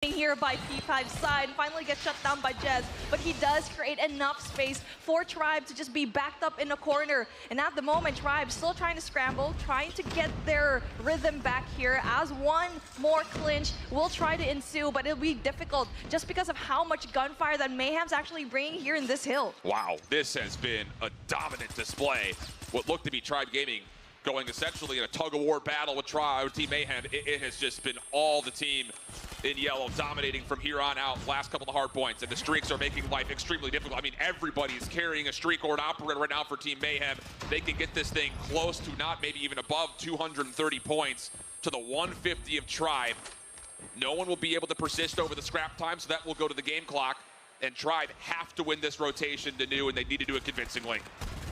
here by P5's side, finally gets shut down by Jez, but he does create enough space for Tribe to just be backed up in a corner. And at the moment, Tribe still trying to scramble, trying to get their rhythm back here as one more clinch will try to ensue, but it'll be difficult just because of how much gunfire that Mayhem's actually bringing here in this hill. Wow, this has been a dominant display. What looked to be Tribe Gaming going essentially in a tug-of-war battle with Team Mayhem. It has just been all the team in yellow dominating from here on out. Last couple of hard points, and the streaks are making life extremely difficult. I mean, everybody's carrying a streak or an operator right now for Team Mayhem. They can get this thing close to not maybe even above 230 points to the 150 of Tribe. No one will be able to persist over the scrap time, so that will go to the game clock. And Tribe have to win this rotation to new, and they need to do it convincingly.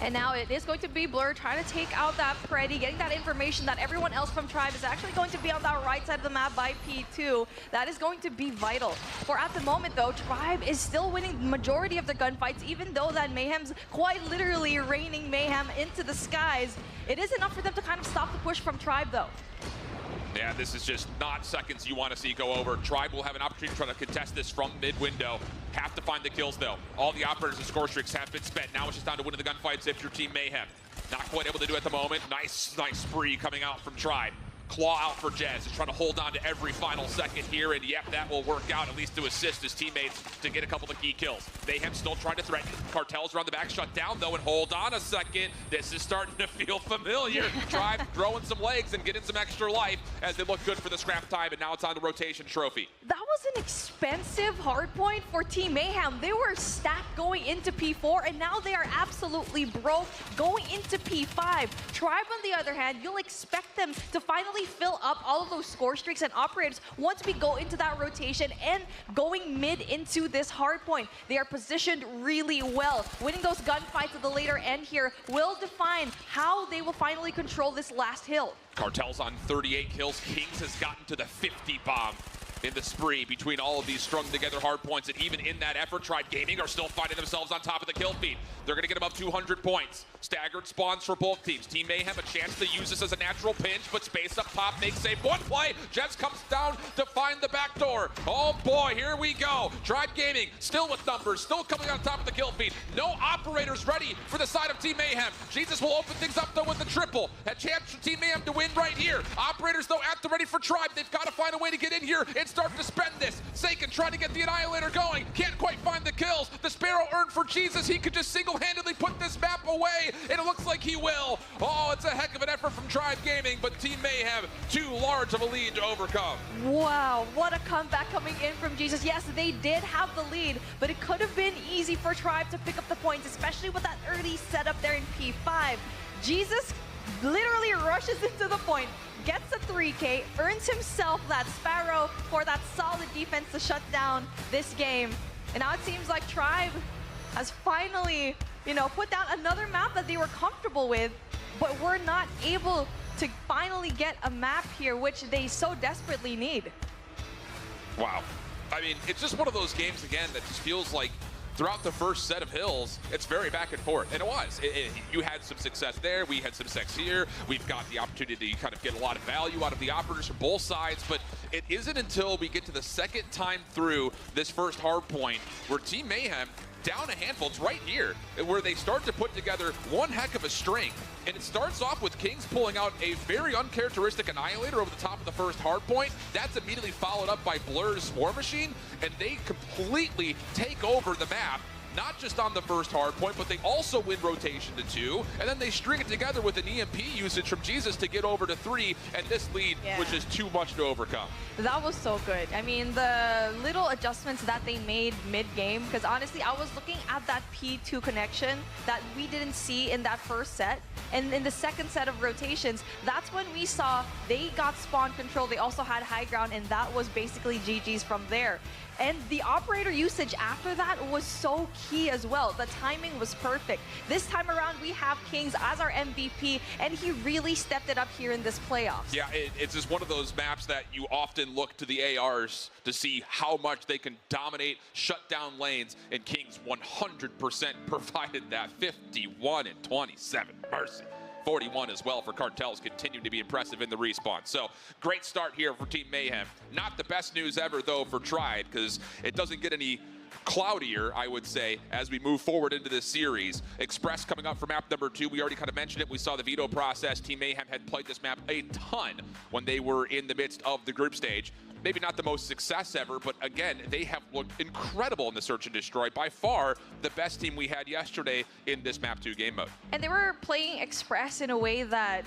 And now it is going to be Blur trying to take out that Freddy, getting that information that everyone else from Tribe is actually going to be on that right side of the map by P2. That is going to be vital. For at the moment though, Tribe is still winning the majority of the gunfights, even though that Mayhem's quite literally raining Mayhem into the skies. It is enough for them to kind of stop the push from Tribe though. Yeah, this is just not seconds you want to see go over. Tribe will have an opportunity to try to contest this from mid-window. Have to find the kills, though. All the operators and score streaks have been spent. Now it's just down to winning the gunfights if you're Team Mayhem. Not quite able to do it at the moment. Nice spree coming out from Tribe. Claw out for Jez. He's trying to hold on to every final second here, and yep, that will work out, at least to assist his teammates to get a couple of key kills. Mayhem still trying to threaten. Cartels around the back, shut down though, and hold on a second. This is starting to feel familiar. Tribe growing some legs and getting some extra life as they look good for the scrap time, and now it's on the rotation trophy. That was an expensive hardpoint for Team Mayhem. They were stacked going into P4, and now they are absolutely broke going into P5. Tribe, on the other hand, you'll expect them to finally fill up all of those score streaks and operators once we go into that rotation and going mid into this hard point. They are positioned really well. Winning those gunfights at the later end here will define how they will finally control this last hill. Cartel's on 38 kills. Kings has gotten to the 50 bomb in the spree between all of these strung together hard points, and even in that effort, Tribe Gaming are still finding themselves on top of the kill feed. They're going to get above 200 points. Staggered spawns for both teams. Team Mayhem a chance to use this as a natural pinch, but space up top makes save. One play, Jets comes down to find the back door. Oh boy, here we go. Tribe Gaming still with numbers, still coming on top of the kill feed. No operators ready for the side of Team Mayhem. Jesus will open things up though with the triple. A chance for Team Mayhem to win right here. Operators though at the ready for Tribe. They've got to find a way to get in here and start to spend this. Saken trying to get the Annihilator going. Can't quite find the kills. The Sparrow earned for Jesus. He could just single-handedly put this map away, and it looks like he will. Oh, it's a heck of an effort from Tribe Gaming, but Team Mayhem too large of a lead to overcome. Wow, what a comeback coming in from Jesus. Yes, they did have the lead, but it could have been easy for Tribe to pick up the points, especially with that early setup there in P5. Jesus literally rushes into the point, gets a 3K, earns himself that Sparrow for that solid defense to shut down this game. And now it seems like Tribe has finally, put down another map that they were comfortable with, but were not able to finally get a map here, which they so desperately need. Wow. I mean, it's just one of those games, again, that just feels like throughout the first set of hills, it's very back and forth. And it was. You had some success there. We had some success here. We've got the opportunity to kind of get a lot of value out of the operators from both sides. But it isn't until we get to the second time through this first hard point where Team Mayhem down a handful, it's right here, where they start to put together one heck of a string. And it starts off with Kings pulling out a very uncharacteristic Annihilator over the top of the first hard point. That's immediately followed up by Blur's War Machine, and they completely take over the map. Not just on the first hard point, but they also win rotation to 2, and then they string it together with an EMP usage from Jesus to get over to 3, and this lead was just too much to overcome. That was so good. I mean, the little adjustments that they made mid-game, because honestly, I was looking at that P2 connection that we didn't see in that first set, and in the second set of rotations, that's when we saw they got spawn control. They also had high ground, and that was basically GG's from there. And the operator usage after that was so key as well. The timing was perfect. This time around, we have Kings as our MVP, and he really stepped it up here in this playoffs. Yeah, it's just one of those maps that you often look to the ARs to see how much they can dominate, shut down lanes, and Kings 100% provided that. 51 and 27. Mercy. 41 as well for Cartels, continue to be impressive in the respawn. So great start here for Team Mayhem. Not the best news ever though for Triad, because it doesn't get any cloudier, I would say, as we move forward into this series. Express coming up for map number 2. We already kind of mentioned it. We saw the veto process. Team Mayhem had played this map a ton when they were in the midst of the group stage. Maybe not the most success ever, but again, they have looked incredible in the Search and Destroy. By far, the best team we had yesterday in this map 2 game mode. And they were playing Express in a way that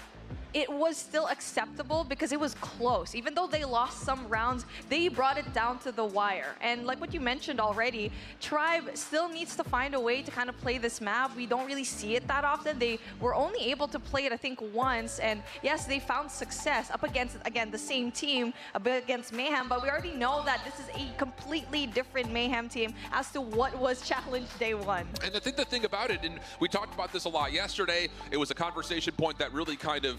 it was still acceptable because it was close. Even though they lost some rounds, they brought it down to the wire. And like what you mentioned already, Tribe still needs to find a way to kind of play this map. We don't really see it that often. They were only able to play it, I think, once. And yes, they found success up against, again, the same team, a bit against Mayhem. But we already know that this is a completely different Mayhem team as to what was challenged day one. And I think the thing about it, and we talked about this a lot yesterday, it was a conversation point that really kind of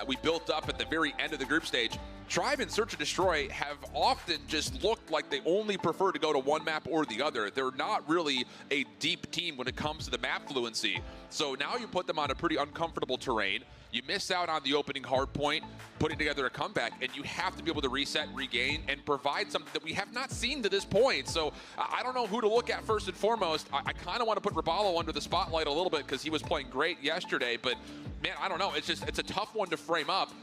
we built up at the very end of the group stage. Tribe and Search and Destroy have often just looked like they only prefer to go to one map or the other. They're not really a deep team when it comes to the map fluency. So now you put them on a pretty uncomfortable terrain. You miss out on the opening hard point, putting together a comeback, and you have to be able to reset, regain, and provide something that we have not seen to this point. So I don't know who to look at first and foremost. I kind of want to put Raballo under the spotlight a little bit because he was playing great yesterday, but man, I don't know. It's a tough one to frame up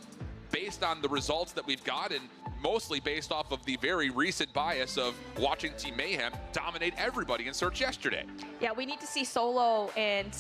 based on the results that we've got, and mostly based off of the very recent bias of watching Team Mayhem dominate everybody in Search yesterday. Yeah, we need to see Solo and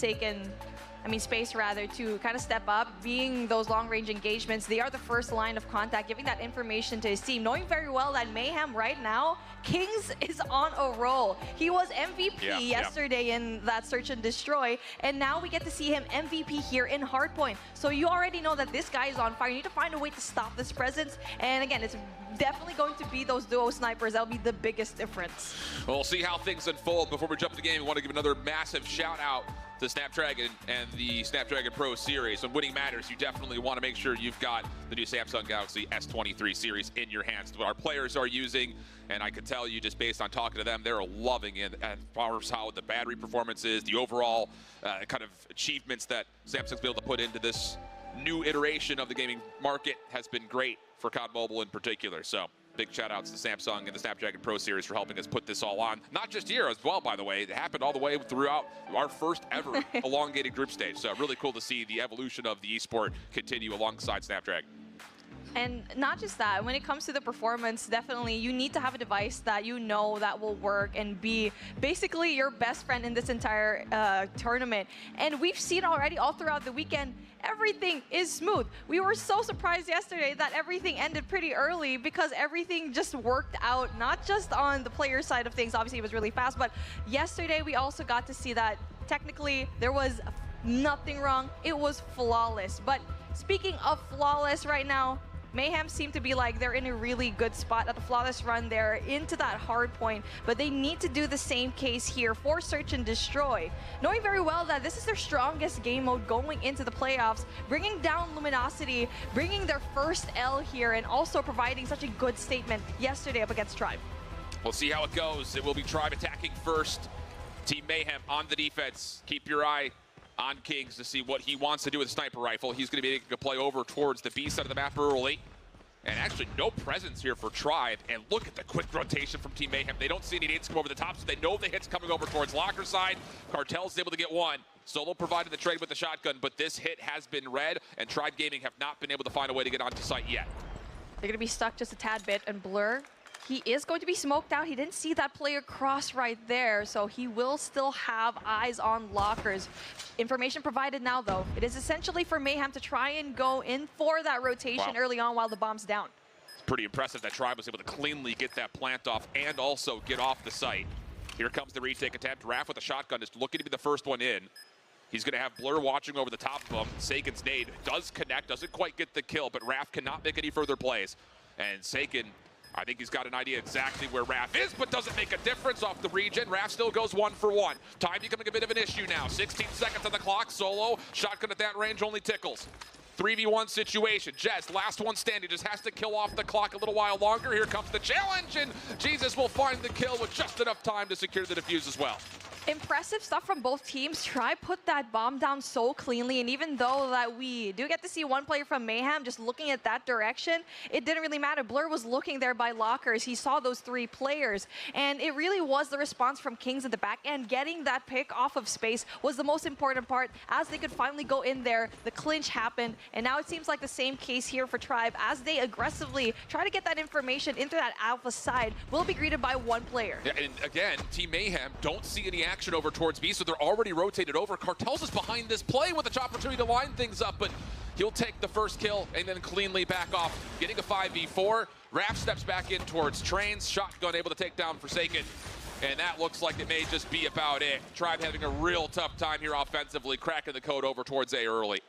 Space rather, to kind of step up, being those long-range engagements. They are the first line of contact, giving that information to his team, knowing very well that Mayhem right now, Kings is on a roll. He was MVP yesterday in that Search and Destroy, and now we get to see him MVP here in Hardpoint. So you already know that this guy is on fire. You need to find a way to stop this presence, and again, it's definitely going to be those duo snipers. That'll be the biggest difference. We'll see how things unfold. Before we jump to the game, we want to give another massive shout out to Snapdragon and the Snapdragon Pro series. When winning matters, you definitely want to make sure you've got the new Samsung Galaxy S23 series in your hands. What our players are using, and I can tell you just based on talking to them, they're loving it as far as how the battery performance is, the overall kind of achievements that Samsung's been able to put into this new iteration of the gaming market has been great for COD Mobile in particular. So big shout outs to Samsung and the Snapdragon Pro series for helping us put this all on. Not just here as well, by the way. It happened all the way throughout our first ever elongated group stage. So really cool to see the evolution of the esport continue alongside Snapdragon. And not just that, when it comes to the performance, definitely you need to have a device that you know that will work and be basically your best friend in this entire tournament. And we've seen already all throughout the weekend, everything is smooth. We were so surprised yesterday that everything ended pretty early because everything just worked out, not just on the player side of things. Obviously, it was really fast, but yesterday we also got to see that technically there was nothing wrong. It was flawless. But speaking of flawless right now, Mayhem seem to be like they're in a really good spot at the flawless run there into that hard point, but they need to do the same case here for Search and Destroy, knowing very well that this is their strongest game mode going into the playoffs, bringing down Luminosity, bringing their first L here, and also providing such a good statement yesterday up against Tribe. We'll see how it goes. It will be Tribe attacking first. Team Mayhem on the defense. Keep your eye on Kings to see what he wants to do with the sniper rifle. He's going to be making a play over towards the B side of the map early. And actually no presence here for Tribe. And look at the quick rotation from Team Mayhem. They don't see any nades come over the top, so they know the hit's coming over towards Locker side. Cartel's able to get one. Solo provided the trade with the shotgun, but this hit has been read, and Tribe Gaming have not been able to find a way to get onto site yet. They're going to be stuck just a tad bit, and Blur, he is going to be smoked out. He didn't see that player cross right there, so he will still have eyes on Lockers. Information provided now, though. It is essentially for Mayhem to try and go in for that rotation early on while the bomb's down. It's pretty impressive that Tribe was able to cleanly get that plant off and also get off the site. Here comes the retake attempt. Raph with a shotgun is looking to be the first one in. He's going to have Blur watching over the top of him. Sagan's nade does connect, doesn't quite get the kill, but Raph cannot make any further plays. And Sagan, I think he's got an idea exactly where Raph is, but doesn't make a difference off the regen. Raph still goes 1 for 1. Time becoming a bit of an issue now. 16 seconds on the clock. Solo, shotgun at that range only tickles. 3v1 situation. Jez, last one standing, just has to kill off the clock a little while longer. Here comes the challenge, and Jesus will find the kill with just enough time to secure the defuse as well. Impressive stuff from both teams. Tribe put that bomb down so cleanly, and even though that we do get to see one player from Mayhem just looking at that direction, it didn't really matter. Blur was looking there by lockers. He saw those 3 players, and it really was the response from Kings at the back, and getting that pick off of Space was the most important part as they could finally go in there. The clinch happened, and now it seems like the same case here for Tribe as they aggressively try to get that information into that alpha side. Will be greeted by 1 player. Yeah, and again, Team Mayhem don't see any action over towards B, so they're already rotated over. Cartels is behind this play with the opportunity to line things up, but he'll take the first kill and then cleanly back off, getting a 5v4. Raph steps back in towards Trains. Shotgun able to take down Forsaken, and that looks like it may just be about it. Tribe having a real tough time here offensively, cracking the code over towards A early.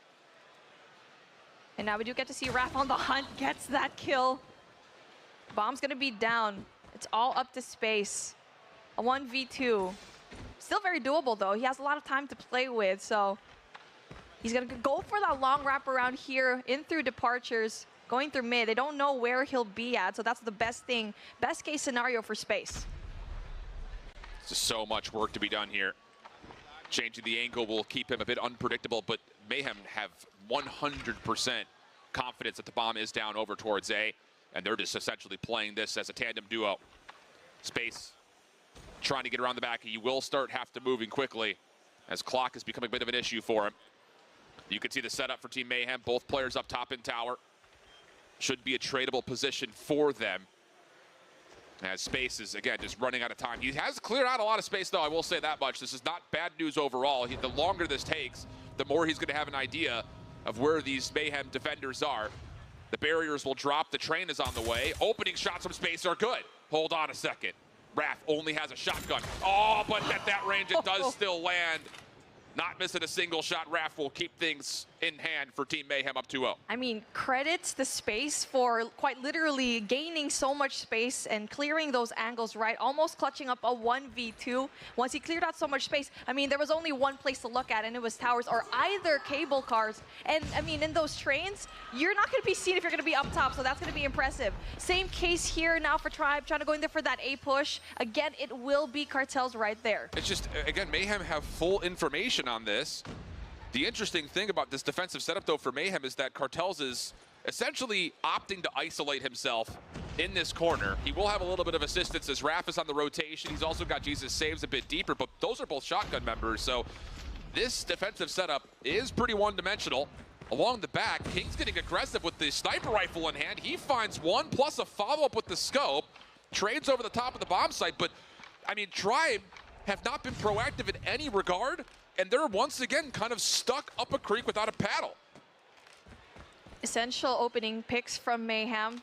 And now we do get to see Raph on the hunt, gets that kill. Bomb's gonna be down. It's all up to Space. A 1v2. Still very doable though. He has a lot of time to play with, so he's gonna go for that long wrap around here, in through departures, going through mid. They don't know where he'll be at, so that's the best thing, best case scenario for Space. There's so much work to be done here. Changing the angle will keep him a bit unpredictable, but Mayhem have 100% confidence that the bomb is down over towards A, and they're just essentially playing this as a tandem duo. Space trying to get around the back. He will start have to moving quickly as clock is becoming a bit of an issue for him. You can see the setup for Team Mayhem. Both players up top in tower. Should be a tradable position for them. As Space is, again, just running out of time. He has cleared out a lot of space, though, I will say that much. This is not bad news overall. The longer this takes, the more he's going to have an idea of where these Mayhem defenders are. The barriers will drop. The train is on the way. Opening shots from Space are good. Hold on a second. Raph only has a shotgun. Oh, but at that range, it does still land. Not missing a single shot. Raph will keep things in hand for Team Mayhem up 2-0. I mean, credits the Space for quite literally gaining so much space and clearing those angles right, almost clutching up a 1v2. Once he cleared out so much space, I mean, there was only one place to look at, and it was towers or either cable cars. And I mean, in those trains, you're not going to be seen if you're going to be up top, so that's going to be impressive. Same case here now for Tribe, trying to go in there for that A push. Again, it will be Cartels right there. It's just, again, Mayhem have full information on this. The interesting thing about this defensive setup, though, for Mayhem is that Cartels is essentially opting to isolate himself in this corner. He will have a little bit of assistance as Raph is on the rotation. He's also got Jesus saves a bit deeper, but those are both shotgun members, so this defensive setup is pretty one-dimensional. Along the back, King's getting aggressive with the sniper rifle in hand. He finds one, plus a follow-up with the scope. Trades over the top of the bomb site, but, I mean, Tribe have not been proactive in any regard, and they're once again kind of stuck up a creek without a paddle. Essential opening picks from Mayhem,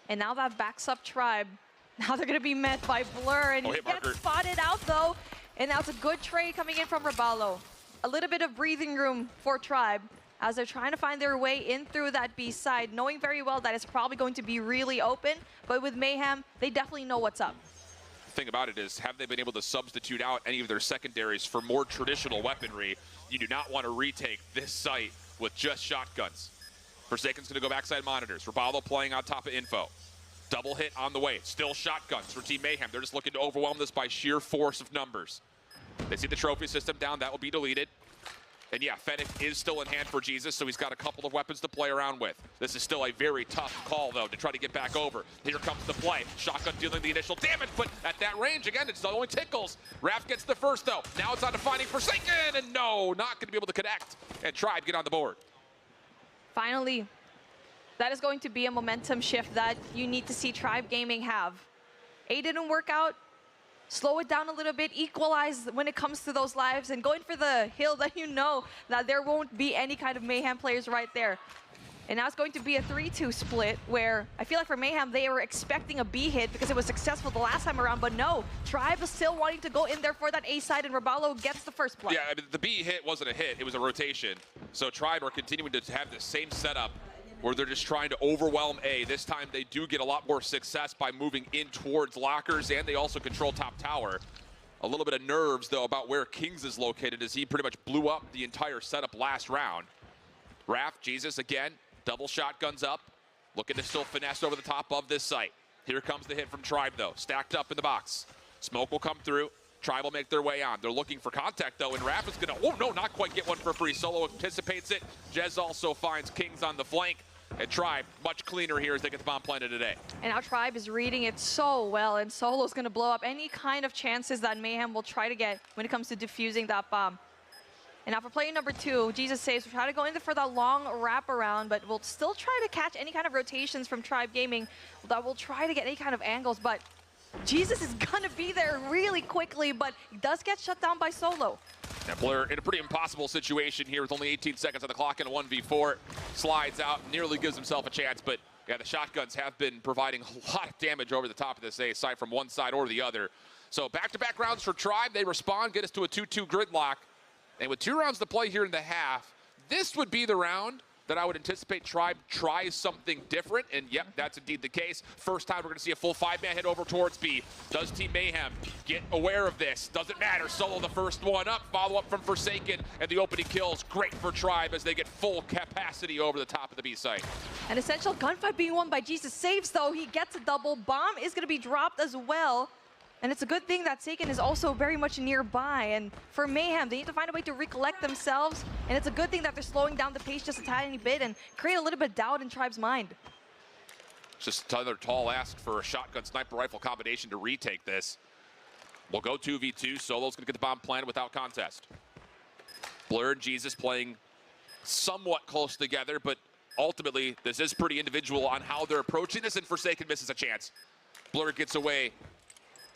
and now that backs up Tribe. Now they're going to be met by Blur, and he gets spotted out though, and now it's a good trade coming in from Rabalo. A little bit of breathing room for Tribe as they're trying to find their way in through that B side, knowing very well that it's probably going to be really open, but with Mayhem, they definitely know what's up. Thing about it is, have they been able to substitute out any of their secondaries for more traditional weaponry? You do not want to retake this site with just shotguns. Forsaken's going to go backside monitors. Rabalo playing on top of info. Double hit on the way. Still shotguns for Team Mayhem. They're just looking to overwhelm this by sheer force of numbers. They see the trophy system down. That will be deleted. And yeah, Fennec is still in hand for Jesus, so he's got a couple of weapons to play around with. This is still a very tough call, though, to try to get back over. Here comes the play. Shotgun dealing the initial damage, but at that range, again, it's only tickles. Raph gets the first, though. Now it's on to finding Forsaken, and no, not going to be able to connect. And Tribe get on the board. Finally, that is going to be a momentum shift that you need to see Tribe Gaming have. A didn't work out. Slow it down a little bit, equalize when it comes to those lives, and going for the hill that you know that there won't be any kind of Mayhem players right there. And now it's going to be a 3-2 split where I feel like for Mayhem, they were expecting a B hit because it was successful the last time around, but no, Tribe is still wanting to go in there for that A side, and Rabalo gets the first play. Yeah, I mean, the B hit wasn't a hit, it was a rotation. So Tribe are continuing to have the same setup where they're just trying to overwhelm A. This time they do get a lot more success by moving in towards lockers, and they also control top tower. A little bit of nerves, though, about where Kings is located as he pretty much blew up the entire setup last round. Raph, Jesus again, double shotguns up, looking to still finesse over the top of this site. Here comes the hit from Tribe, though, stacked up in the box. Smoke will come through. Tribe will make their way on. They're looking for contact, though, and Raph is going to, oh, no, not quite get one for free. Solo anticipates it. Jez also finds Kings on the flank. And Tribe, much cleaner here as they get the bomb planted today. And now Tribe is reading it so well, and Solo's going to blow up any kind of chances that Mayhem will try to get when it comes to defusing that bomb. And now for player number 2, Jesus saves. We'll try to go in for that long wraparound, but we'll still try to catch any kind of rotations from Tribe Gaming that will try to get any kind of angles. But Jesus is going to be there really quickly, but he does get shut down by Solo. Now Blur in a pretty impossible situation here with only 18 seconds on the clock in a 1v4. Slides out, nearly gives himself a chance, but yeah, the shotguns have been providing a lot of damage over the top of this A side from one side or the other. So back-to-back rounds for Tribe. They respond, get us to a 2-2 gridlock. And with 2 rounds to play here in the half, this would be the round that I would anticipate Tribe tries something different. And yep, that's indeed the case. First time we're going to see a full 5-man hit over towards B. Does Team Mayhem get aware of this? Doesn't matter. Solo the first one up. Follow up from Forsaken. And the opening kills great for Tribe as they get full capacity over the top of the B site. An essential gunfight being won by Jesus saves, though. He gets a double. Bomb is going to be dropped as well. And it's a good thing that Seiken is also very much nearby. And for Mayhem, they need to find a way to recollect themselves. And it's a good thing that they're slowing down the pace just a tiny bit and create a little bit of doubt in Tribe's mind. Just another tall ask for a shotgun sniper rifle combination to retake this. We'll go 2v2. Solo's going to get the bomb planted without contest. Blur and Jesus playing somewhat close together, but ultimately this is pretty individual on how they're approaching this, and Forsaken misses a chance. Blur gets away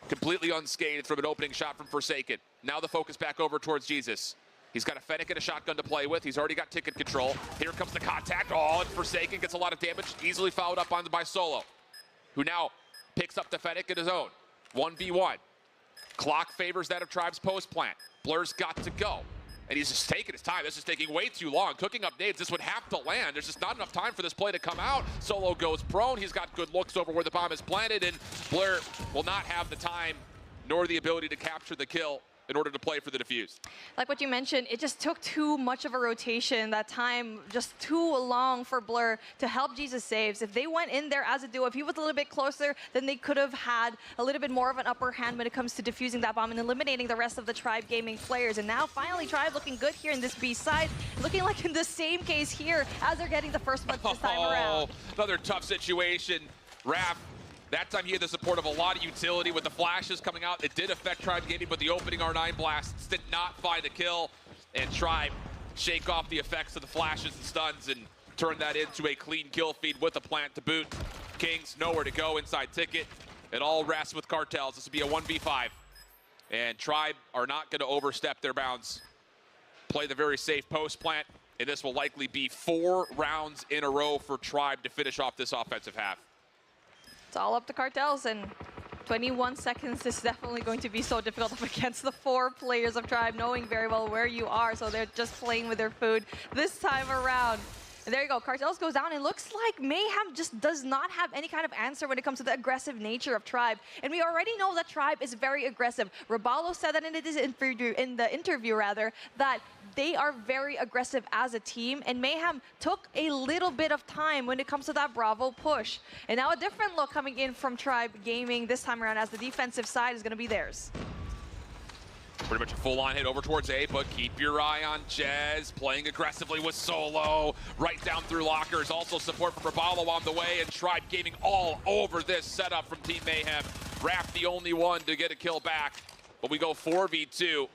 completely unscathed from an opening shot from Forsaken. Now the focus back over towards Jesus. He's got a Fennec and a shotgun to play with. He's already got ticket control. Here comes the contact. Oh, and Forsaken gets a lot of damage. Easily fouled up on by Solo, who now picks up the Fennec in his own. 1v1. Clock favors that of Tribe's post plant. Blur's got to go. And he's just taking his time. This is taking way too long. Cooking up nades. This would have to land. There's just not enough time for this play to come out. Solo goes prone. He's got good looks over where the bomb is planted, and Blur will not have the time nor the ability to capture the kill in order to play for the defuse. Like what you mentioned, it just took too much of a rotation. That time just too long for Blur to help Jesus saves. If they went in there as a duo, if he was a little bit closer, then they could have had a little bit more of an upper hand when it comes to defusing that bomb and eliminating the rest of the Tribe Gaming players. And now finally Tribe looking good here in this B side, looking like in the same case here as they're getting the first one this time around. Another tough situation. Raph, that time he had the support of a lot of utility with the flashes coming out. It did affect Tribe Gaming, but the opening R9 blasts did not find a kill. And Tribe shake off the effects of the flashes and stuns and turn that into a clean kill feed with a plant to boot. Kings nowhere to go inside ticket. It all rests with Cartels. This will be a 1v5. And Tribe are not going to overstep their bounds. Play the very safe post plant. And this will likely be 4 rounds in a row for Tribe to finish off this offensive half. It's all up to Cartels, and 21 seconds is definitely going to be so difficult up against the 4 players of Tribe, knowing very well where you are, so they're just playing with their food this time around. And there you go, Cartels goes down. It looks like Mayhem just does not have any kind of answer when it comes to the aggressive nature of Tribe. And we already know that Tribe is very aggressive. Raballo said that in the interview, that they are very aggressive as a team. And Mayhem took a little bit of time when it comes to that Bravo push. And now a different look coming in from Tribe Gaming this time around as the defensive side is going to be theirs. Pretty much a full-on hit over towards A, but keep your eye on Jez, playing aggressively with Solo, right down through lockers. Also support from Raballo on the way, and Tribe Gaming all over this setup from Team Mayhem. Raph the only one to get a kill back, but we go 4v2.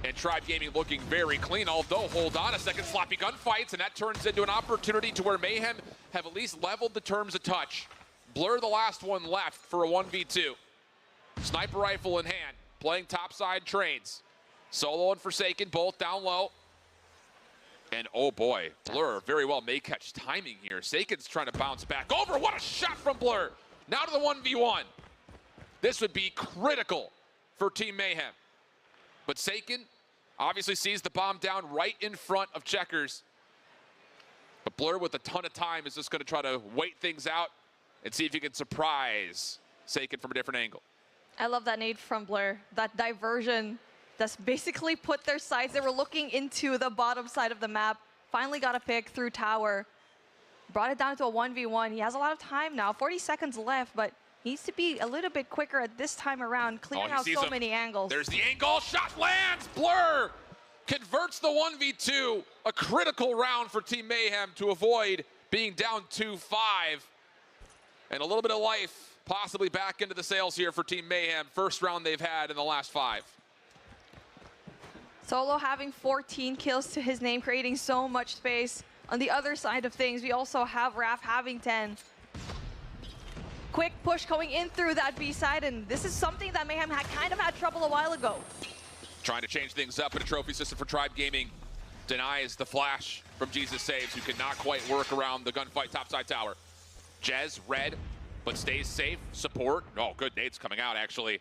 And Tribe Gaming looking very clean, although hold on a second, sloppy gunfights, and that turns into an opportunity to where Mayhem have at least leveled the terms of touch. Blur the last one left for a 1v2. Sniper rifle in hand. Playing topside trains. Solo and Forsaken both down low. And oh boy, Blur very well may catch timing here. Saken's trying to bounce back over. What a shot from Blur. Now to the 1v1. This would be critical for Team Mayhem. But Seiken obviously sees the bomb down right in front of Checkers. But Blur with a ton of time is just going to try to wait things out and see if he can surprise Seiken from a different angle. I love that nade from Blur. That diversion that's basically put their sights. They were looking into the bottom side of the map. Finally got a pick through tower. Brought it down to a 1v1. He has a lot of time now. 40 seconds left, but Needs to be a little bit quicker at this time around, clearing out so many angles. There's the angle, shot lands, Blur converts the 1v2. A critical round for Team Mayhem to avoid being down 2-5. And a little bit of life possibly back into the sails here for Team Mayhem. First round they've had in the last 5. Solo having 14 kills to his name, creating so much space. On the other side of things, we also have Raph having 10. Quick push going in through that B side, and this is something that Mayhem kind of had trouble a while ago. Trying to change things up in a trophy system for Tribe Gaming. Denies the flash from Jesus Saves, who cannot quite work around the gunfight topside tower. Jez, red, but stays safe. Support. Oh, good nades coming out, actually.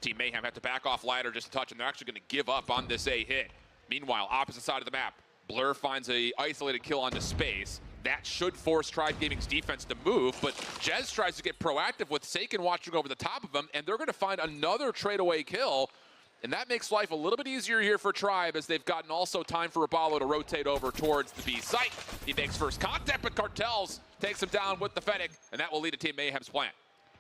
Team Mayhem have to back off ladder just a touch, and they're actually going to give up on this A hit. Meanwhile, opposite side of the map, Blur finds a isolated kill onto space. That should force Tribe Gaming's defense to move, but Jez tries to get proactive with Saken watching over the top of him, and they're going to find another tradeaway kill, and that makes life a little bit easier here for Tribe, as they've gotten also time for Rabalo to rotate over towards the B site. He makes first contact, but Cartels takes him down with the Fennec, and that will lead to Team Mayhem's plan.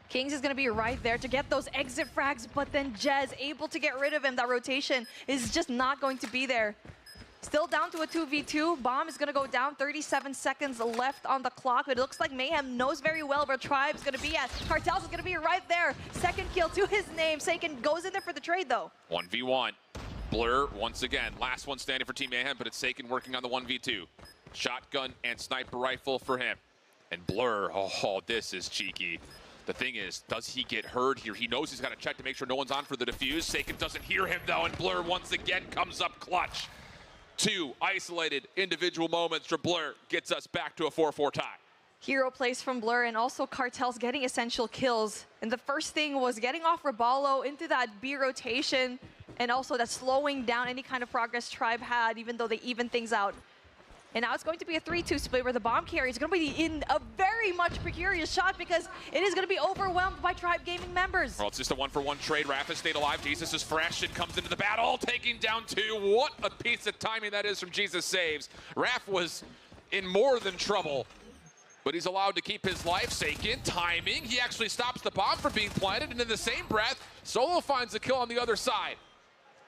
Kings is going to be right there to get those exit frags, but then Jez able to get rid of him. That rotation is just not going to be there. Still down to a 2v2. Bomb is going to go down. 37 seconds left on the clock. But it looks like Mayhem knows very well where Tribe's going to be at. Cartels is going to be right there. Second kill to his name. Saken goes in there for the trade, though. 1v1. Blur once again. Last one standing for Team Mayhem, but it's Saken working on the 1v2. Shotgun and sniper rifle for him. And Blur, oh, this is cheeky. The thing is, does he get heard here? He knows he's got to check to make sure no one's on for the defuse. Saken doesn't hear him, though, and Blur once again comes up clutch. 2 isolated individual moments from Blur gets us back to a 4-4 tie. Hero plays from Blur, and also Cartels getting essential kills. And the first thing was getting off Rabalo into that B rotation, and also that slowing down any kind of progress Tribe had, even though they even things out. And now it's going to be a 3-2 split where the bomb carrier is going to be in a very much precarious shot because it is going to be overwhelmed by Tribe Gaming members. Well, it's just a 1-for-1 trade. Raph has stayed alive. Jesus is fresh and comes into the battle, taking down 2. What a piece of timing that is from Jesus Saves. Raph was in more than trouble, but he's allowed to keep his life. Saken, timing. He actually stops the bomb from being planted, and in the same breath, Solo finds the kill on the other side.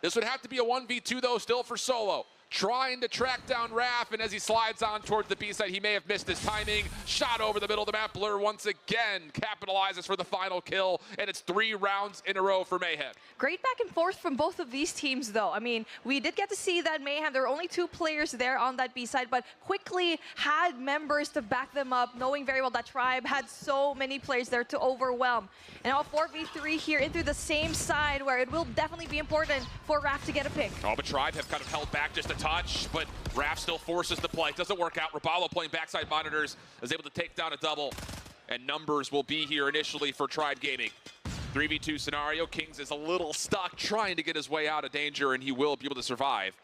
This would have to be a 1v2, though, still for Solo. Trying to track down Raph, and as he slides on towards the B side, he may have missed his timing. Shot over the middle of the map. Blur once again capitalizes for the final kill, and it's 3 rounds in a row for Mayhem. Great back and forth from both of these teams, though. I mean, we did get to see that Mayhem, there were only 2 players there on that B side, but quickly had members to back them up, knowing very well that Tribe had so many players there to overwhelm. And all 4v3 here into the same side, where it will definitely be important for Raph to get a pick. Oh, but Tribe have kind of held back just a touch, but Raph still forces the play. Doesn't work out. Rabalo playing backside monitors is able to take down a double, and numbers will be here initially for Tribe Gaming. 3v2 scenario. Kings is a little stuck trying to get his way out of danger, and he will be able to survive.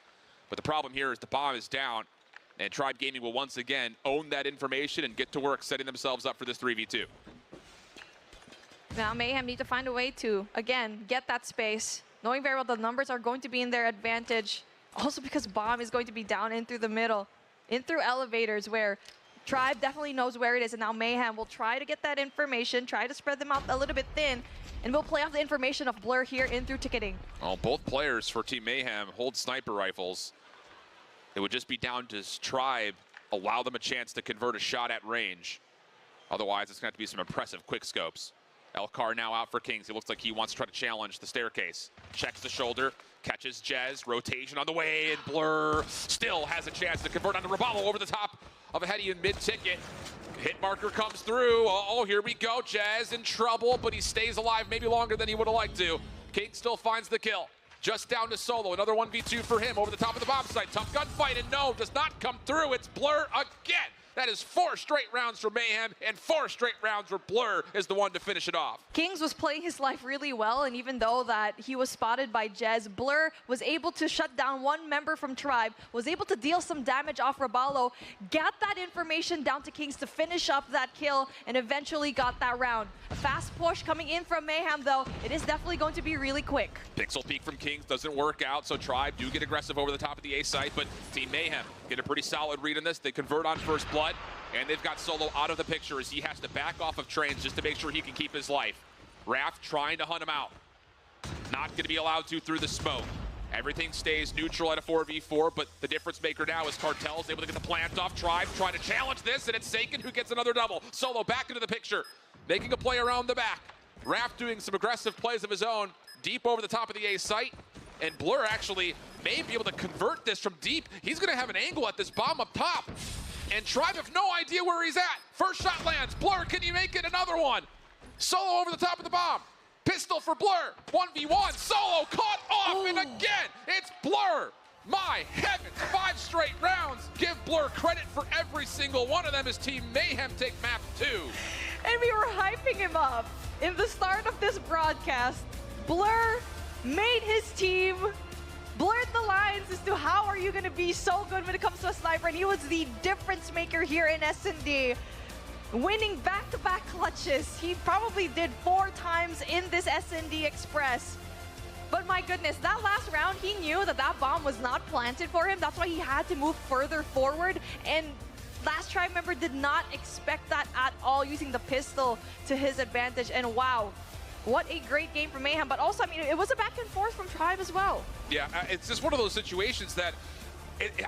But the problem here is the bomb is down, and Tribe Gaming will once again own that information and get to work setting themselves up for this 3v2. Now Mayhem need to find a way to, again, get that space, knowing very well the numbers are going to be in their advantage. Also because bomb is going to be down in through the middle, in through elevators, where Tribe definitely knows where it is, and now Mayhem will try to get that information, try to spread them out a little bit thin, and we'll play off the information of Blur here in through ticketing. Well, both players for Team Mayhem hold sniper rifles. It would just be down to Tribe, allow them a chance to convert a shot at range. Otherwise, it's going to have to be some impressive quick scopes. Elcar now out for Kings. It looks like he wants to try to challenge the staircase. Checks the shoulder, catches Jez, rotation on the way, and Blur still has a chance to convert onto Rabalo over the top of a Hetty in mid-ticket. Hit marker comes through. Oh, here we go. Jez in trouble, but he stays alive maybe longer than he would have liked to. King still finds the kill. Just down to Solo. Another 1v2 for him over the top of the bomb site. Tough gunfight, and no, does not come through. It's Blur again. That is 4 straight rounds for Mayhem, and 4 straight rounds where Blur is the one to finish it off. Kings was playing his life really well, and even though that he was spotted by Jez, Blur was able to shut down one member from Tribe, was able to deal some damage off Rabalo, got that information down to Kings to finish up that kill, and eventually got that round. A fast push coming in from Mayhem, though. It is definitely going to be really quick. Pixel peek from Kings doesn't work out, so Tribe do get aggressive over the top of the A site, but Team Mayhem get a pretty solid read on this. They convert on first blood. cut, and they've got Solo out of the picture as he has to back off of trains just to make sure he can keep his life. Raph trying to hunt him out. Not going to be allowed to through the smoke. Everything stays neutral at a 4v4, but the difference maker now is Cartel's able to get the plant off. Tribe trying to challenge this, and it's Saken who gets another double. Solo back into the picture, making a play around the back. Raph doing some aggressive plays of his own, deep over the top of the A site, and Blur actually may be able to convert this from deep. He's going to have an angle at this bomb up top, and Tribe have no idea where he's at. First shot lands. Blur, can you make it? Another one. Solo over the top of the bomb. Pistol for Blur, 1v1, Solo caught off, and again, it's Blur. My heavens, 5 straight rounds. Give Blur credit for every single one of them as Team Mayhem take map 2. And we were hyping him up. In the start of this broadcast, Blur made his team blurred the lines as to how are you going to be so good when it comes to a sniper, and he was the difference maker here in S&D. Winning back-to-back clutches. He probably did 4 times in this S&D Express. But my goodness, that last round, he knew that that bomb was not planted for him. That's why he had to move further forward. And last Tribe member did not expect that at all, using the pistol to his advantage. And wow, what a great game from Mayhem. But also, I mean, it was a back and forth from Tribe as well. Yeah, it's just one of those situations that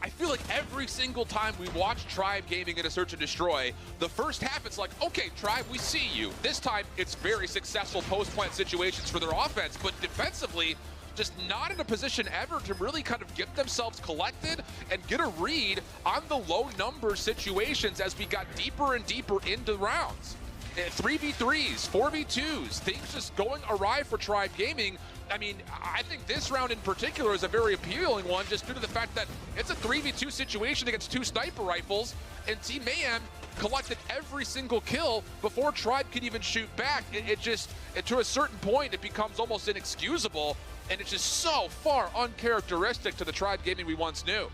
I feel like every single time we watch Tribe Gaming in a Search and Destroy, the first half it's like, okay, Tribe, we see you. This time it's very successful post-plant situations for their offense, but defensively, just not in a position ever to really kind of get themselves collected and get a read on the low number situations as we got deeper and deeper into rounds. 3v3s, 4v2s, things just going awry for Tribe Gaming. I mean, I think this round in particular is a very appealing one just due to the fact that it's a 3v2 situation against 2 sniper rifles, and Team Mayhem collected every single kill before Tribe could even shoot back. To a certain point, it becomes almost inexcusable, and it's just so far uncharacteristic to the Tribe Gaming we once knew.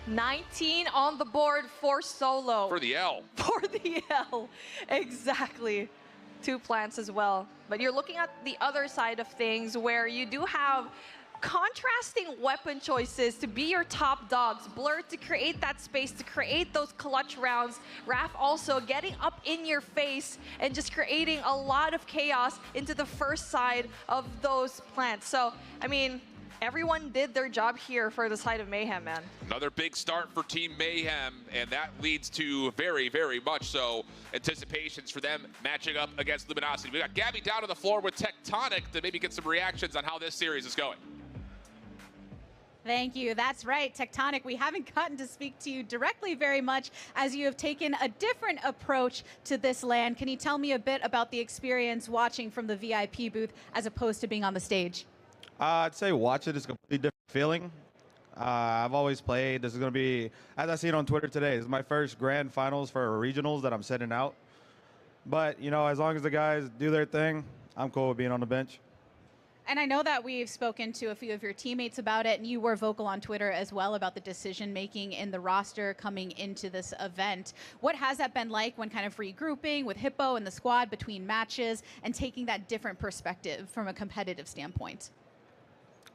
19 on the board for Solo. For the L. For the L, exactly. 2 plants as well. But you're looking at the other side of things where you do have contrasting weapon choices to be your top dogs. Blur to create that space, to create those clutch rounds. Raph also getting up in your face and just creating a lot of chaos into the first side of those plants. So, I mean, everyone did their job here for the side of Mayhem, man. Another big start for Team Mayhem, and that leads to very, very much so anticipations for them matching up against Luminosity. We got Gabby down on the floor with Tectonic to maybe get some reactions on how this series is going. Thank you. That's right, Tectonic. We haven't gotten to speak to you directly very much as you have taken a different approach to this LAN. Can you tell me a bit about the experience watching from the VIP booth as opposed to being on the stage? I'd say watch it is a completely different feeling. I've always played. This is going to be, as I seen on Twitter today, this is my first grand finals for regionals that I'm setting out. But, you know, as long as the guys do their thing, I'm cool with being on the bench. And I know that we've spoken to a few of your teammates about it, and you were vocal on Twitter as well about the decision-making in the roster coming into this event. What has that been like when kind of regrouping with Hippo and the squad between matches and taking that different perspective from a competitive standpoint?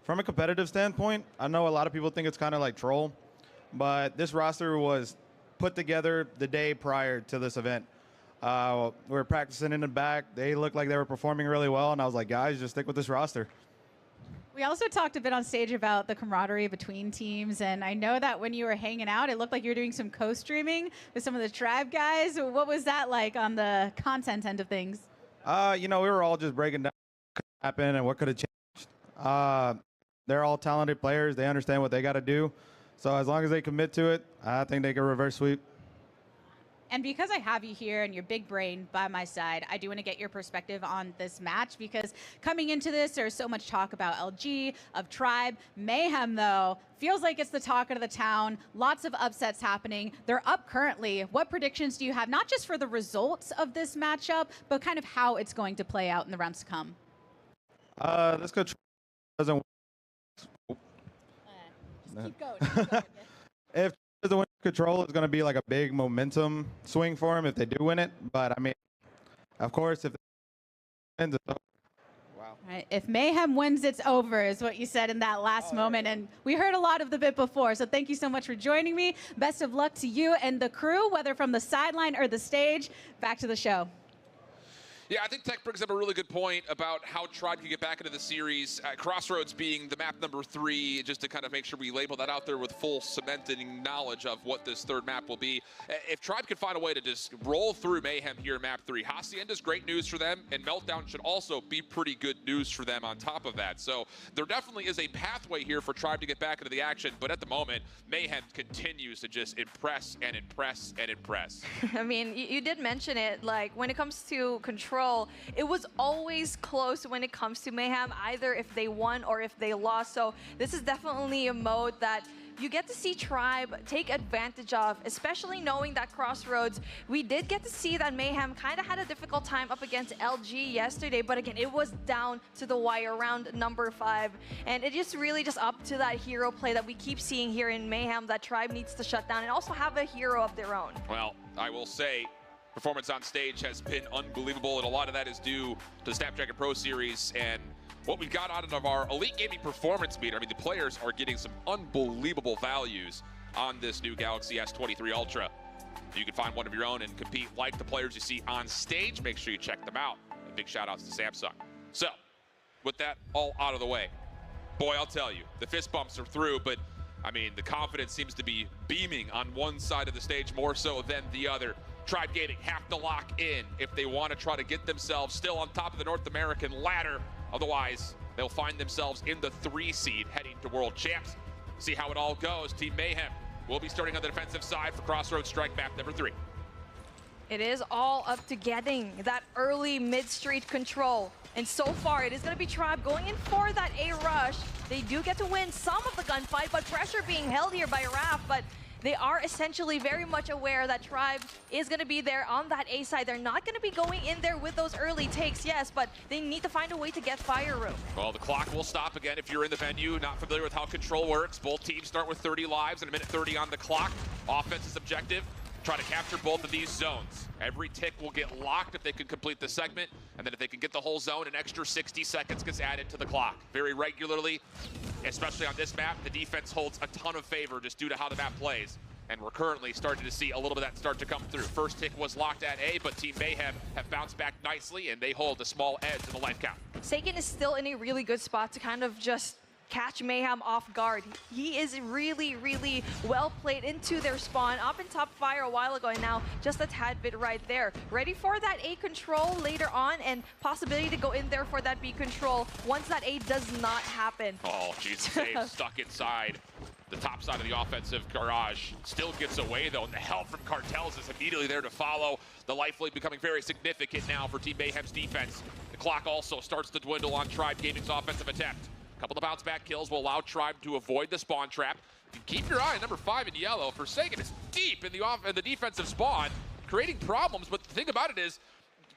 From a competitive standpoint, I know a lot of people think it's kind of like troll, but this roster was put together the day prior to this event. We were practicing in the back. They looked like they were performing really well, and I was like, guys, just stick with this roster. We also talked a bit on stage about the camaraderie between teams, and I know that when you were hanging out, it looked like you were doing some co-streaming with some of the Tribe guys. What was that like on the content end of things? You know, we were all just breaking down what could happen and what could have changed. They're all talented players. They understand what they got to do. So as long as they commit to it, I think they can reverse sweep. And because I have you here and your big brain by my side, I do want to get your perspective on this match, because coming into this, there's so much talk about LG, of Tribe. Mayhem, though, feels like it's the talk of the town. Lots of upsets happening. They're up currently. What predictions do you have, not just for the results of this matchup, but kind of how it's going to play out in the rounds to come? This could doesn't. Just keep going. Keep going. If the win control is going to be like a big momentum swing for him if they do win it, but I mean, of course, if they win, wow. Right. If Mayhem wins, it's over, is what you said in that last moment. And we heard a lot of the bit before. So thank you so much for joining me. Best of luck to you and the crew, whether from the sideline or the stage. Back to the show. Yeah, I think Tech brings up a really good point about how Tribe can get back into the series. Crossroads being the map number 3, just to kind of make sure we label that out there with full cementing knowledge of what this third map will be. If Tribe can find a way to just roll through Mayhem here in map 3, Hacienda's great news for them, and Meltdown should also be pretty good news for them on top of that. So there definitely is a pathway here for Tribe to get back into the action, but at the moment, Mayhem continues to just impress and impress and impress. I mean, you did mention it, like when it comes to Control, it was always close when it comes to Mayhem, either if they won or if they lost. So this is definitely a mode that you get to see Tribe take advantage of, especially knowing that Crossroads, we did get to see that Mayhem kind of had a difficult time up against LG yesterday, but again, it was down to the wire round number 5. And it just really just up to that hero play that we keep seeing here in Mayhem that Tribe needs to shut down and also have a hero of their own. Well, I will say, performance on stage has been unbelievable, and a lot of that is due to the Snapdragon Pro Series and what we've got out of our Elite Gaming Performance Meter. I mean, the players are getting some unbelievable values on this new Galaxy S23 Ultra. You can find one of your own and compete like the players you see on stage. Make sure you check them out. And big shout outs to Samsung. So, with that all out of the way, boy, I'll tell you, the fist bumps are through, but I mean, the confidence seems to be beaming on one side of the stage more so than the other. Tribe Gaming have to lock in if they want to try to get themselves still on top of the North American ladder. Otherwise, they'll find themselves in the 3 seed heading to World Champs. See how it all goes. Team Mayhem will be starting on the defensive side for Crossroads Strike map number 3. It is all up to getting that early mid-street control. And so far, it is going to be Tribe going in for that A rush. They do get to win some of the gunfight, but pressure being held here by Raph. But they are essentially very much aware that Tribe is going to be there on that A side. They're not going to be going in there with those early takes, yes, but they need to find a way to get fire room. Well, the clock will stop again if you're in the venue, not familiar with how Control works. Both teams start with 30 lives and a minute 30 on the clock. Offense's objective, try to capture both of these zones. Every tick will get locked if they can complete the segment, and then if they can get the whole zone, an extra 60 seconds gets added to the clock. Very regularly, especially on this map, the defense holds a ton of favor just due to how the map plays. And we're currently starting to see a little bit of that start to come through. First tick was locked at A, but Team Mayhem have bounced back nicely, and they hold a small edge in the life count. Seiken is still in a really good spot to kind of just catch Mayhem off guard. He is really, really well played into their spawn. Up in top fire a while ago, and now just a tad bit right there. Ready for that A control later on, and possibility to go in there for that B control once that A does not happen. Oh, Jesus, Save stuck inside the top side of the offensive garage. Still gets away, though, and the help from Cartels is immediately there to follow. The life lead becoming very significant now for Team Mayhem's defense. The clock also starts to dwindle on Tribe Gaming's offensive attempt. A couple of bounce back kills will allow Tribe to avoid the spawn trap. And keep your eye on number 5 in yellow. Forsaken is deep in the defensive spawn, creating problems. But the thing about it is,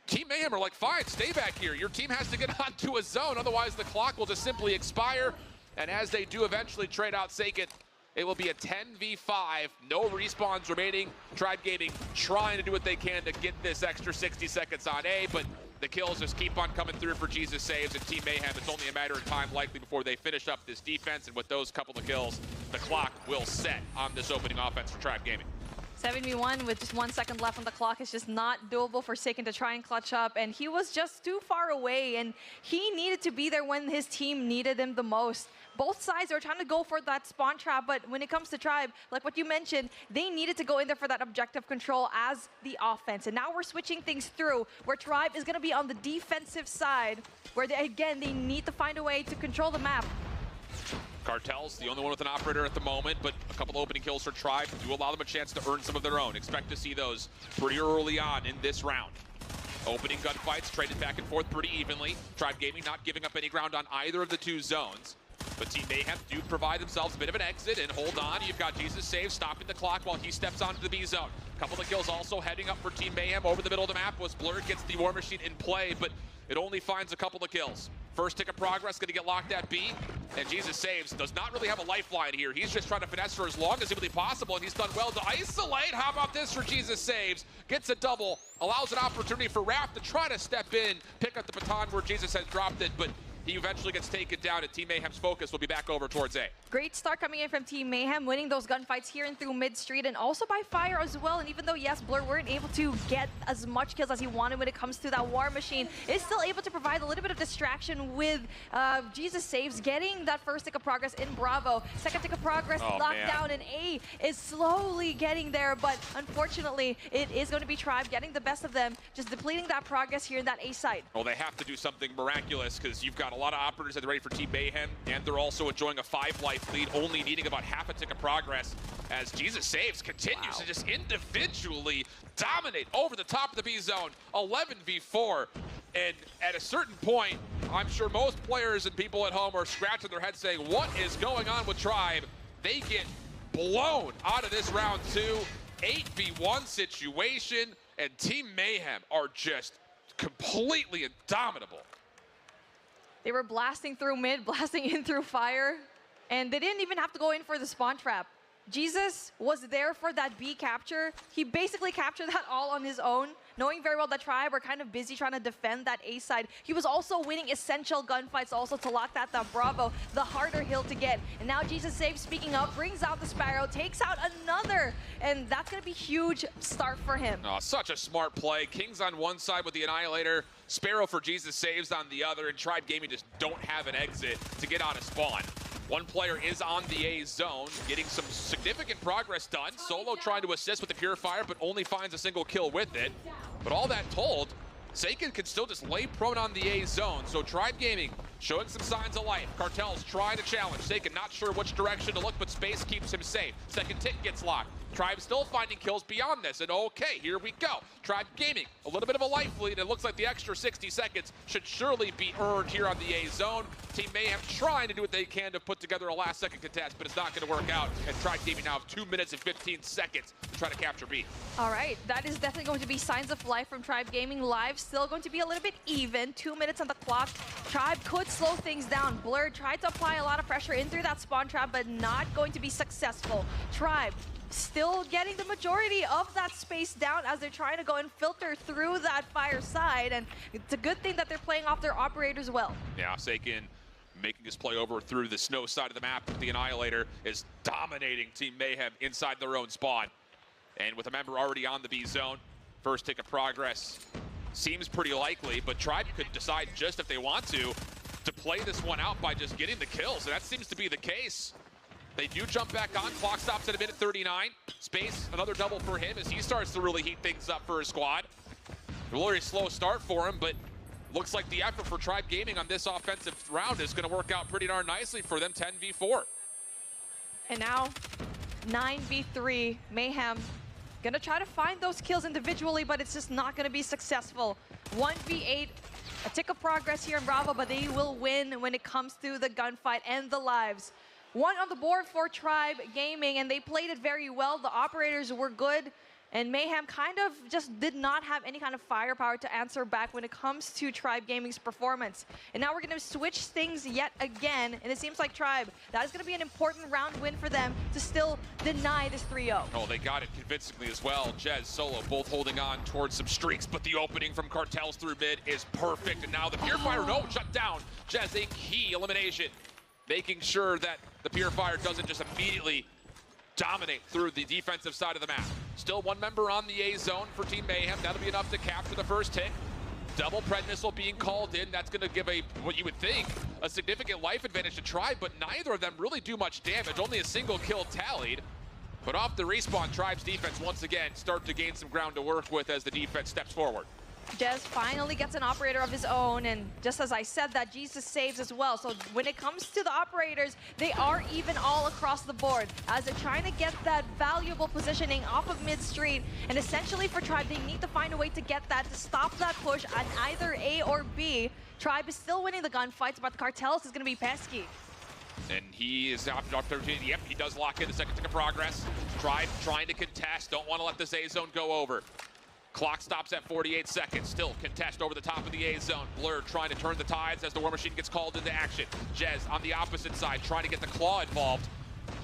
Team Mayhem are like, fine, stay back here. Your team has to get onto a zone, otherwise the clock will just simply expire. And as they do eventually trade out Seiken, it will be a 10v5, no respawns remaining. Tribe Gaming trying to do what they can to get this extra 60 seconds on A, but the kills just keep on coming through for Jesus Saves and Team Mayhem. It's only a matter of time likely before they finish up this defense, and with those couple of kills, the clock will set on this opening offense for Tribe Gaming. 7v1 with just 1 second left on the clock is just not doable for Seiken to try and clutch up, and he was just too far away, and he needed to be there when his team needed him the most. Both sides are trying to go for that spawn trap, but when it comes to Tribe, like what you mentioned, they needed to go in there for that objective control as the offense. And now we're switching things through, where Tribe is going to be on the defensive side, where they need to find a way to control the map. Cartels, the only one with an operator at the moment, but a couple of opening kills for Tribe do allow them a chance to earn some of their own. Expect to see those pretty early on in this round. Opening gunfights traded back and forth pretty evenly. Tribe Gaming not giving up any ground on either of the two zones. But Team Mayhem do provide themselves a bit of an exit, and hold on. You've got Jesus Saves stopping the clock while he steps onto the B zone. A couple of kills also heading up for Team Mayhem over the middle of the map was Blur gets the War Machine in play, but it only finds a couple of kills. First tick of progress, going to get locked at B, and Jesus Saves does not really have a lifeline here. He's just trying to finesse for as long as humanly possible, and he's done well to isolate. How about this for Jesus Saves? Gets a double, allows an opportunity for Raph to try to step in, pick up the baton where Jesus has dropped it, but he eventually gets taken down, and Team Mayhem's focus will be back over towards A. Great start coming in from Team Mayhem, winning those gunfights here and through mid-street, and also by fire as well. And even though, yes, Blur weren't able to get as much kills as he wanted when it comes to that War Machine, is still able to provide a little bit of distraction with Jesus Saves, getting that first tick of progress in Bravo. Second tick of progress locked down, and A is slowly getting there, but unfortunately, it is going to be Tribe getting the best of them, just depleting that progress here in that A side. Well, they have to do something miraculous, because you've got a lot of operators that are ready for Team Mayhem, and they're also enjoying a 5-life lead, only needing about half a tick of progress, as Jesus Saves continues to just individually dominate over the top of the B zone, 11v4. And at a certain point, I'm sure most players and people at home are scratching their heads saying, what is going on with Tribe? They get blown out of this round 2, 8v1 situation, and Team Mayhem are just completely indomitable. They were blasting through mid, blasting in through fire, and they didn't even have to go in for the spawn trap. Jesus was there for that B capture. He basically captured that all on his own, knowing very well that Tribe were kind of busy trying to defend that A side. He was also winning essential gunfights also to lock that down Bravo, the harder hill to get. And now Jesus Saves, speaking up, brings out the Sparrow, takes out another, and that's going to be a huge start for him. Oh, such a smart play. Kings on one side with the Annihilator, Sparrow for Jesus Saves on the other, and Tribe Gaming just don't have an exit to get out of spawn. One player is on the A zone, getting some significant progress done. Solo trying to assist with the Purifier, but only finds a single kill with it. But all that told, Seiken can still just lay prone on the A zone. So Tribe Gaming showing some signs of life. Cartel's trying to challenge. Seiken not sure which direction to look, but space keeps him safe. Second tick gets locked. Tribe still finding kills beyond this, and okay, here we go. Tribe Gaming, a little bit of a life lead. It looks like the extra 60 seconds should surely be earned here on the A zone. Team Mayhem trying to do what they can to put together a last-second contest, but it's not going to work out. And Tribe Gaming now have 2 minutes and 15 seconds to try to capture B. All right, that is definitely going to be signs of life from Tribe Gaming. Live still going to be a little bit even. 2 minutes on the clock. Tribe could slow things down. Blur tried to apply a lot of pressure in through that spawn trap, but not going to be successful. Tribe still getting the majority of that space down as they're trying to go and filter through that fire side, and it's a good thing that they're playing off their operators well. Yeah, Seiken making his play over through the snow side of the map. The Annihilator is dominating Team Mayhem inside their own spawn. And with a member already on the B zone, first tick of progress seems pretty likely, but Tribe could decide just if they want to play this one out by just getting the kills, and that seems to be the case. They do jump back on. Clock stops at a minute 39. Space, another double for him as he starts to really heat things up for his squad. A very slow start for him, but looks like the effort for Tribe Gaming on this offensive round is going to work out pretty darn nicely for them, 10v4. And now, 9v3, Mayhem gonna try to find those kills individually, but it's just not gonna be successful. 1v8, a tick of progress here in Bravo, but they will win when it comes to the gunfight and the lives. One on the board for Tribe Gaming, and they played it very well. The operators were good, and Mayhem kind of just did not have any kind of firepower to answer back when it comes to Tribe Gaming's performance. And now we're going to switch things yet again, and it seems like Tribe, that is going to be an important round win for them to still deny this 3-0. Oh, they got it convincingly as well. Jez, Solo, both holding on towards some streaks, but the opening from Cartels through mid is perfect, and now the Purifier, no, shut down. Jez, a key elimination, making sure that the Purifier doesn't just immediately dominate through the defensive side of the map. Still one member on the A zone for Team Mayhem. That'll be enough to capture the first hit. Double Pred Missile being called in. That's going to give what you would think, a significant life advantage to Tribe, but neither of them really do much damage. Only a single kill tallied. But off the respawn, Tribe's defense once again start to gain some ground to work with as the defense steps forward. Jez finally gets an operator of his own, and just as I said, that Jesus Saves as well. So when it comes to the operators, they are even all across the board as they're trying to get that valuable positioning off of mid-street. And essentially for Tribe, they need to find a way to get that, to stop that push on either A or B. Tribe is still winning the gunfights, but the Cartels is going to be pesky. And he is after opportunity. Yep, he does lock in the second tick of progress. Tribe trying to contest, don't want to let this A zone go over. Clock stops at 48 seconds. Still contest over the top of the A zone. Blur trying to turn the tides as the War Machine gets called into action. Jez on the opposite side trying to get the Claw involved.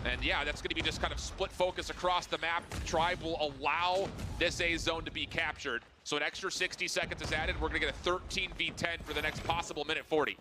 And yeah, that's going to be just kind of split focus across the map. Tribe will allow this A zone to be captured. So an extra 60 seconds is added. We're going to get a 13v10 for the next possible minute 40.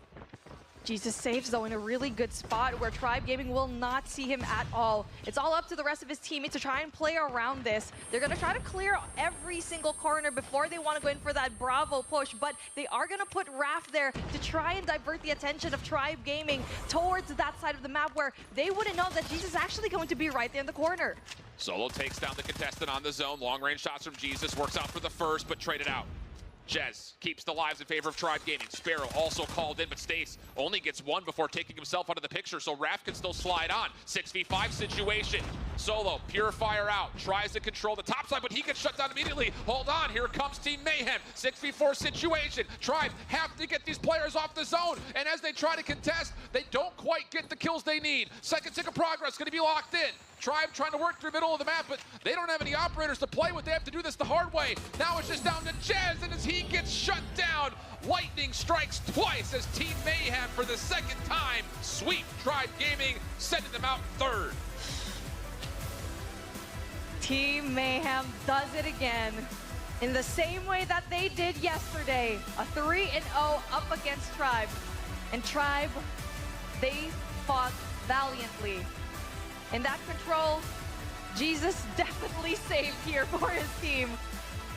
Jesus saves, though, in a really good spot where Tribe Gaming will not see him at all. It's all up to the rest of his teammates to try and play around this. They're going to try to clear every single corner before they want to go in for that Bravo push, but they are going to put Raph there to try and divert the attention of Tribe Gaming towards that side of the map where they wouldn't know that Jesus is actually going to be right there in the corner. Solo takes down the contestant on the zone. Long-range shots from Jesus. Works out for the first, but traded out. Jez keeps the lives in favor of Tribe Gaming. Sparrow also called in, but Stace only gets one before taking himself out of the picture, so Raph can still slide on. 6v5 situation. Solo, Purifier out, tries to control the top side, but he gets shut down immediately. Hold on, here comes Team Mayhem. 6v4 situation. Tribe have to get these players off the zone, and as they try to contest, they don't quite get the kills they need. Second tick of progress going to be locked in. Tribe trying to work through the middle of the map, but they don't have any operators to play with. They have to do this the hard way. Now it's just down to Jez, and as he gets shut down, lightning strikes twice as Team Mayhem for the second time sweep Tribe Gaming, sending them out third. Team Mayhem does it again in the same way that they did yesterday. A 3-0 up against Tribe. And Tribe, they fought valiantly. In that control, Jesus definitely saved here for his team.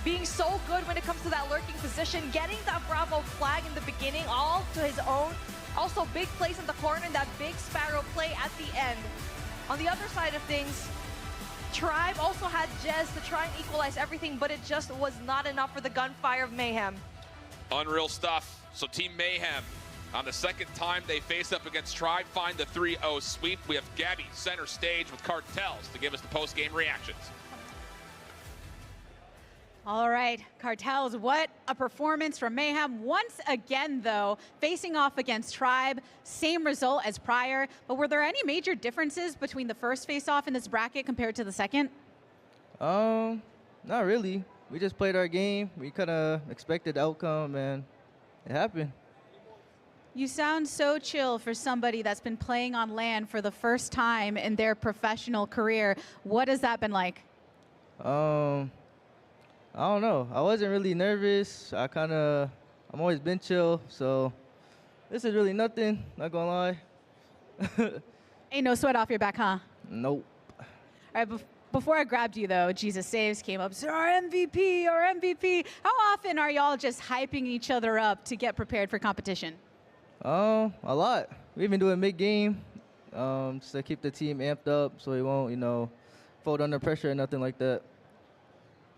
Being so good when it comes to that lurking position, getting that Bravo flag in the beginning, all to his own. Also, big plays in the corner and that big Sparrow play at the end. On the other side of things, Tribe also had Jez to try and equalize everything, but it just was not enough for the gunfire of Mayhem. Unreal stuff. So Team Mayhem, on the second time they face up against Tribe, find the 3-0 sweep. We have Gabby center stage with Cartels to give us the post-game reactions. All right, Cartels, what a performance from Mayhem. Once again, though, facing off against Tribe, same result as prior. But were there any major differences between the first face-off in this bracket compared to the second? Not really. We just played our game. We kind of expected the outcome, and it happened. You sound so chill for somebody that's been playing on LAN for the first time in their professional career. What has that been like? I don't know. I wasn't really nervous. I'm always been chill, so this is really nothing, not gonna lie. Ain't no sweat off your back, huh? Nope. All right, before I grabbed you, though, Jesus Saves came up, so our MVP. How often are y'all just hyping each other up to get prepared for competition? A lot. We've been doing mid-game just to keep the team amped up so we won't, fold under pressure or nothing like that.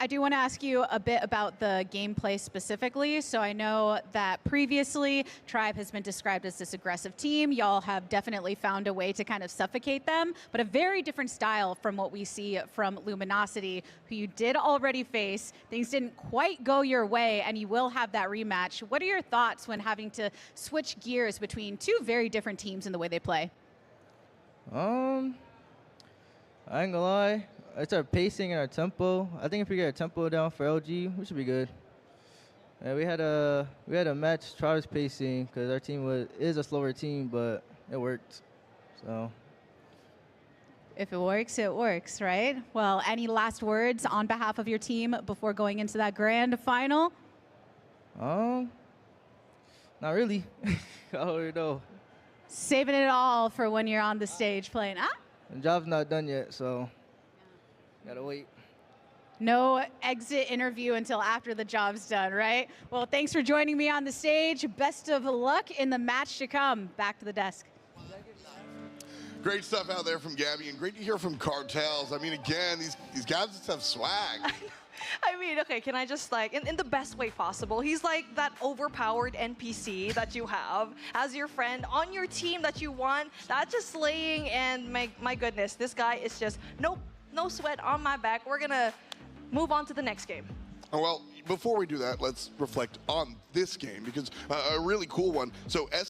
I do want to ask you a bit about the gameplay specifically. So I know that previously Tribe has been described as this aggressive team. Y'all have definitely found a way to kind of suffocate them, but a very different style from what we see from Luminosity, who you did already face. Things didn't quite go your way, and you will have that rematch. What are your thoughts when having to switch gears between two very different teams in the way they play? I ain't gonna lie. It's our pacing and our tempo. I think if we get our tempo down for LG, we should be good. Yeah, we had a match Tribe's pacing because our team is a slower team, but it worked. So if it works, right? Well, any last words on behalf of your team before going into that grand final? Not really. I don't know. Saving it all for when you're on the stage playing. The job's not done yet, so gotta wait. No exit interview until after the job's done, right? Well, thanks for joining me on the stage. Best of luck in the match to come. Back to the desk. Great stuff out there from Gabby, and great to hear from Cartels. I mean, again, these guys just have swag. I mean, okay, can I just in the best way possible, he's like that overpowered NPC that you have as your friend on your team that you want, not just slaying, and my goodness, this guy is just, nope, no sweat on my back. We're gonna move on to the next game. Well, before we do that, let's reflect on this game, because a really cool one. So